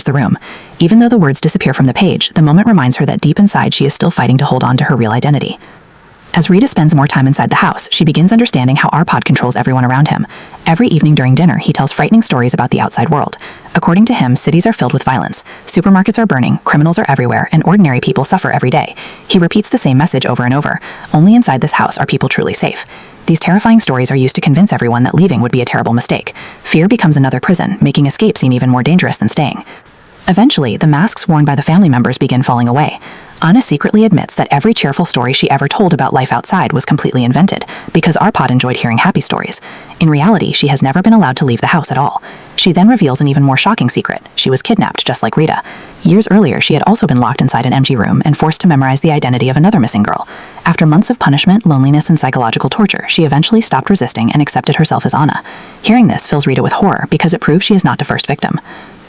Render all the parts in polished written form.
the room. Even though the words disappear from the page, the moment reminds her that deep inside she is still fighting to hold on to her real identity. As Rita spends more time inside the house, she begins understanding how Arpad controls everyone around him. Every evening during dinner, he tells frightening stories about the outside world. According to him, cities are filled with violence, supermarkets are burning, criminals are everywhere, and ordinary people suffer every day. He repeats the same message over and over. Only inside this house are people truly safe. These terrifying stories are used to convince everyone that leaving would be a terrible mistake. Fear becomes another prison, making escape seem even more dangerous than staying. Eventually, the masks worn by the family members begin falling away. Anna secretly admits that every cheerful story she ever told about life outside was completely invented, because Arpad enjoyed hearing happy stories. In reality, she has never been allowed to leave the house at all. She then reveals an even more shocking secret. She was kidnapped, just like Rita. Years earlier, she had also been locked inside an empty room and forced to memorize the identity of another missing girl. After months of punishment, loneliness, and psychological torture, she eventually stopped resisting and accepted herself as Anna. Hearing this fills Rita with horror, because it proves she is not the first victim.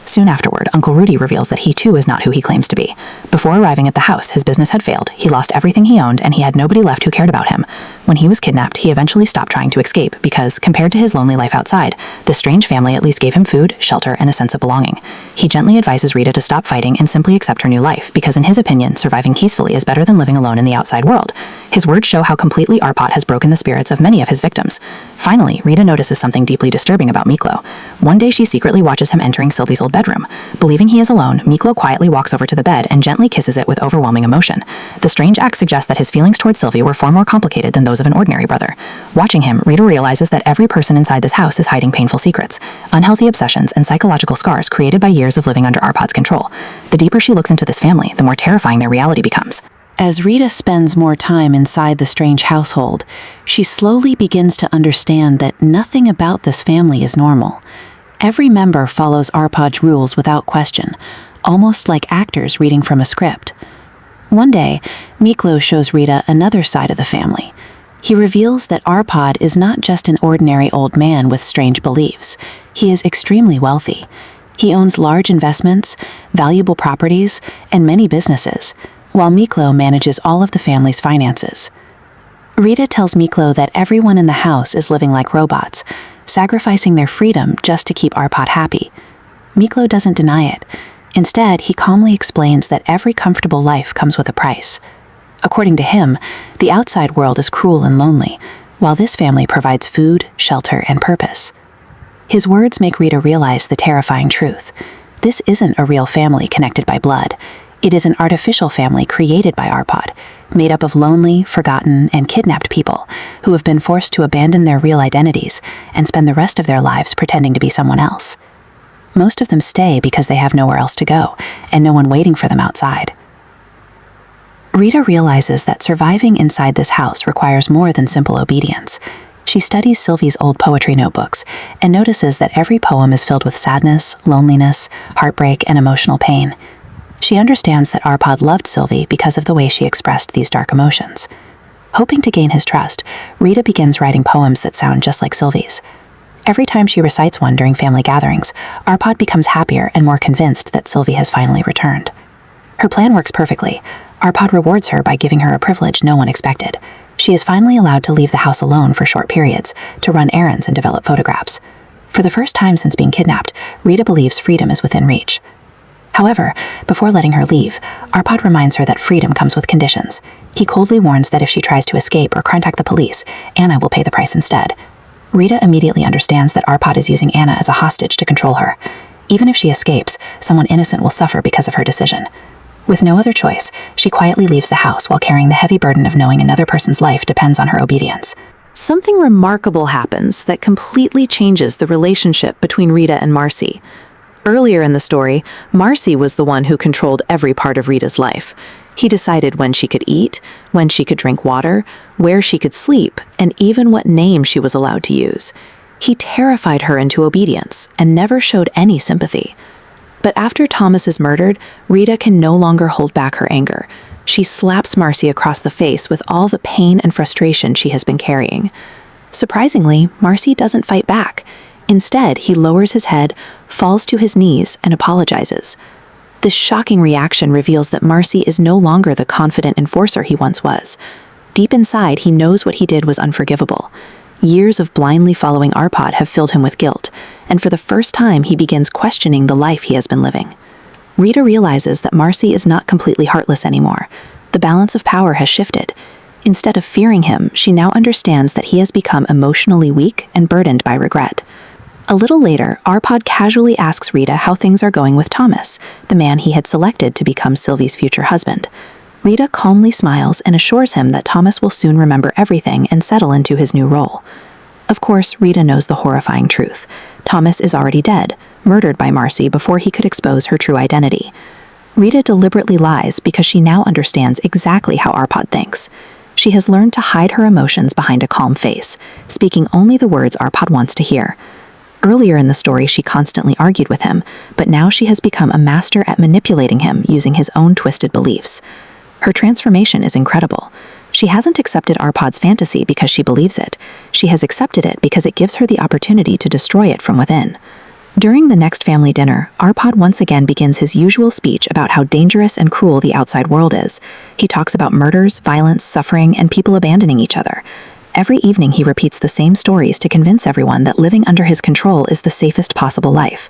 Soon afterward, Uncle Rudy reveals that he too is not who he claims to be. Before arriving at the house, his business had failed, he lost everything he owned, and he had nobody left who cared about him. When he was kidnapped, he eventually stopped trying to escape because, compared to his lonely life outside, this strange family at least gave him food, shelter, and a sense of belonging. He gently advises Rita to stop fighting and simply accept her new life, because in his opinion, surviving peacefully is better than living alone in the outside world. His words show how completely Arpad has broken the spirits of many of his victims. Finally, Rita notices something deeply disturbing about Miklo. One day she secretly watches him entering Sylvie's old bedroom. Believing he is alone, Miklo quietly walks over to the bed and gently kisses it with overwhelming emotion. The strange act suggests that his feelings towards Sylvie were far more complicated than those of an ordinary brother. Watching him, Rita realizes that every person inside this house is hiding painful secrets, unhealthy obsessions, and psychological scars created by years of living under Arpad's control. The deeper she looks into this family, the more terrifying their reality becomes. As Rita spends more time inside the strange household, she slowly begins to understand that nothing about this family is normal. Every member follows Arpad's rules without question, almost like actors reading from a script. One day, Miklo shows Rita another side of the family. He reveals that Arpad is not just an ordinary old man with strange beliefs. He is extremely wealthy. He owns large investments, valuable properties, and many businesses, while Miklo manages all of the family's finances. Rita tells Miklo that everyone in the house is living like robots, sacrificing their freedom just to keep Arpad happy. Miklo doesn't deny it. Instead, he calmly explains that every comfortable life comes with a price. According to him, the outside world is cruel and lonely, while this family provides food, shelter, and purpose. His words make Rita realize the terrifying truth. This isn't a real family connected by blood. It is an artificial family created by Arpad, made up of lonely, forgotten, and kidnapped people who have been forced to abandon their real identities and spend the rest of their lives pretending to be someone else. Most of them stay because they have nowhere else to go, and no one waiting for them outside. Rita realizes that surviving inside this house requires more than simple obedience. She studies Sylvie's old poetry notebooks and notices that every poem is filled with sadness, loneliness, heartbreak, and emotional pain. She understands that Arpad loved Sylvie because of the way she expressed these dark emotions. Hoping to gain his trust, Rita begins writing poems that sound just like Sylvie's. Every time she recites one during family gatherings, Arpad becomes happier and more convinced that Sylvie has finally returned. Her plan works perfectly. Arpad rewards her by giving her a privilege no one expected. She is finally allowed to leave the house alone for short periods, to run errands and develop photographs. For the first time since being kidnapped, Rita believes freedom is within reach. However, before letting her leave, Arpad reminds her that freedom comes with conditions. He coldly warns that if she tries to escape or contact the police, Anna will pay the price instead. Rita immediately understands that Arpad is using Anna as a hostage to control her. Even if she escapes, someone innocent will suffer because of her decision. With no other choice, she quietly leaves the house while carrying the heavy burden of knowing another person's life depends on her obedience. Something remarkable happens that completely changes the relationship between Rita and Marcy. Earlier in the story, Marcy was the one who controlled every part of Rita's life. He decided when she could eat, when she could drink water, where she could sleep, and even what name she was allowed to use. He terrified her into obedience and never showed any sympathy. But after Thomas is murdered, Rita can no longer hold back her anger. She slaps Marcy across the face with all the pain and frustration she has been carrying. Surprisingly, Marcy doesn't fight back. Instead, he lowers his head, falls to his knees, and apologizes. This shocking reaction reveals that Marcy is no longer the confident enforcer he once was. Deep inside, he knows what he did was unforgivable. Years of blindly following Arpad have filled him with guilt, and for the first time he begins questioning the life he has been living. Rita realizes that Marcy is not completely heartless anymore. The balance of power has shifted. Instead of fearing him, she now understands that he has become emotionally weak and burdened by regret. A little later, Arpad casually asks Rita how things are going with Thomas, the man he had selected to become Sylvie's future husband. Rita calmly smiles and assures him that Thomas will soon remember everything and settle into his new role. Of course, Rita knows the horrifying truth. Thomas is already dead, murdered by Marcy before he could expose her true identity. Rita deliberately lies because she now understands exactly how Arpad thinks. She has learned to hide her emotions behind a calm face, speaking only the words Arpad wants to hear. Earlier in the story, she constantly argued with him, but now she has become a master at manipulating him using his own twisted beliefs. Her transformation is incredible. She hasn't accepted Arpad's fantasy because she believes it. She has accepted it because it gives her the opportunity to destroy it from within. During the next family dinner, Arpad once again begins his usual speech about how dangerous and cruel the outside world is. He talks about murders, violence, suffering, and people abandoning each other. Every evening he repeats the same stories to convince everyone that living under his control is the safest possible life.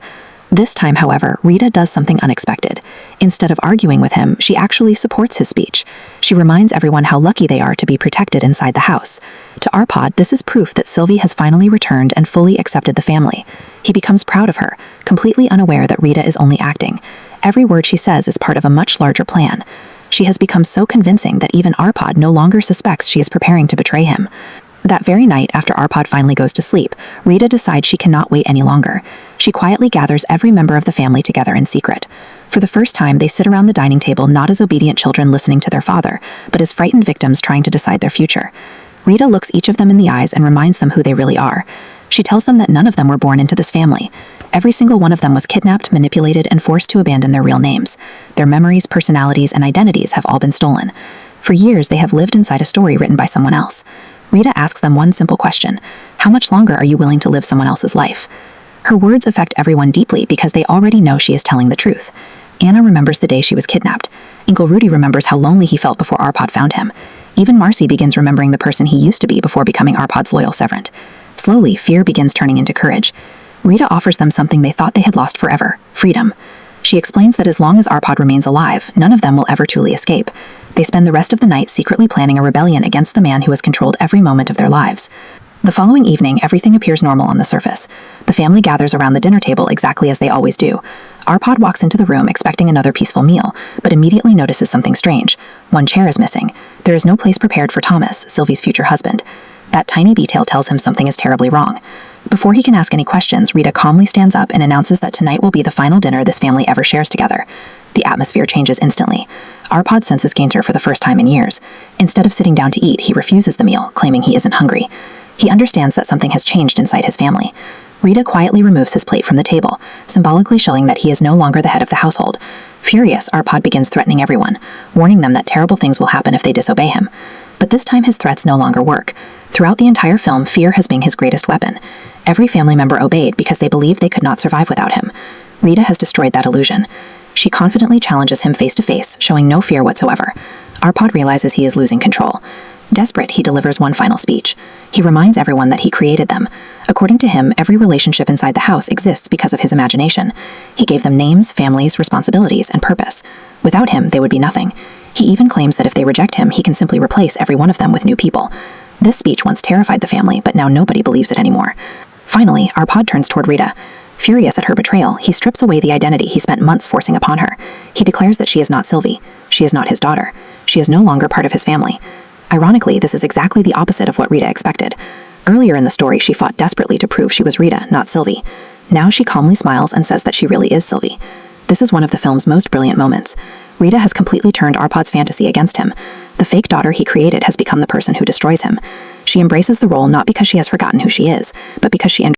This time, however, Rita does something unexpected. Instead of arguing with him, she actually supports his speech. She reminds everyone how lucky they are to be protected inside the house. To Arpad, this is proof that Sylvie has finally returned and fully accepted the family. He becomes proud of her, completely unaware that Rita is only acting. Every word she says is part of a much larger plan. She has become so convincing that even Arpad no longer suspects she is preparing to betray him. That very night, after Arpad finally goes to sleep, Rita decides she cannot wait any longer. She quietly gathers every member of the family together in secret. For the first time, they sit around the dining table not as obedient children listening to their father, but as frightened victims trying to decide their future. Rita looks each of them in the eyes and reminds them who they really are. She tells them that none of them were born into this family. Every single one of them was kidnapped, manipulated, and forced to abandon their real names. Their memories, personalities, and identities have all been stolen. For years, they have lived inside a story written by someone else. Rita asks them one simple question: how much longer are you willing to live someone else's life? Her words affect everyone deeply because they already know she is telling the truth. Anna remembers the day she was kidnapped. Uncle Rudy remembers how lonely he felt before Arpad found him. Even Marcy begins remembering the person he used to be before becoming Arpad's loyal servant. Slowly, fear begins turning into courage. Rita offers them something they thought they had lost forever: freedom. She explains that as long as Arpad remains alive, none of them will ever truly escape. They spend the rest of the night secretly planning a rebellion against the man who has controlled every moment of their lives. The following evening, everything appears normal on the surface. The family gathers around the dinner table exactly as they always do. Arpad walks into the room expecting another peaceful meal, but immediately notices something strange. One chair is missing. There is no place prepared for Thomas, Sylvie's future husband. That tiny detail tells him something is terribly wrong. Before he can ask any questions, Rita calmly stands up and announces that tonight will be the final dinner this family ever shares together. The atmosphere changes instantly. Arpad senses Gainter for the first time in years. Instead of sitting down to eat, he refuses the meal, claiming he isn't hungry. He understands that something has changed inside his family. Rita quietly removes his plate from the table, symbolically showing that he is no longer the head of the household. Furious, Arpad begins threatening everyone, warning them that terrible things will happen if they disobey him. But this time his threats no longer work. Throughout the entire film, fear has been his greatest weapon. Every family member obeyed because they believed they could not survive without him. Rita has destroyed that illusion. She confidently challenges him face to face, showing no fear whatsoever. Arpad realizes he is losing control. Desperate, he delivers one final speech. He reminds everyone that he created them. According to him, every relationship inside the house exists because of his imagination. He gave them names, families, responsibilities, and purpose. Without him, they would be nothing. He even claims that if they reject him, he can simply replace every one of them with new people. This speech once terrified the family, but now nobody believes it anymore. Finally, Arpad turns toward Rita. Furious at her betrayal, he strips away the identity he spent months forcing upon her. He declares that she is not Sylvie. She is not his daughter. She is no longer part of his family. Ironically, this is exactly the opposite of what Rita expected. Earlier in the story, she fought desperately to prove she was Rita, not Sylvie. Now she calmly smiles and says that she really is Sylvie. This is one of the film's most brilliant moments. Rita has completely turned Arpad's fantasy against him. The fake daughter he created has become the person who destroys him. She embraces the role not because she has forgotten who she is, but because she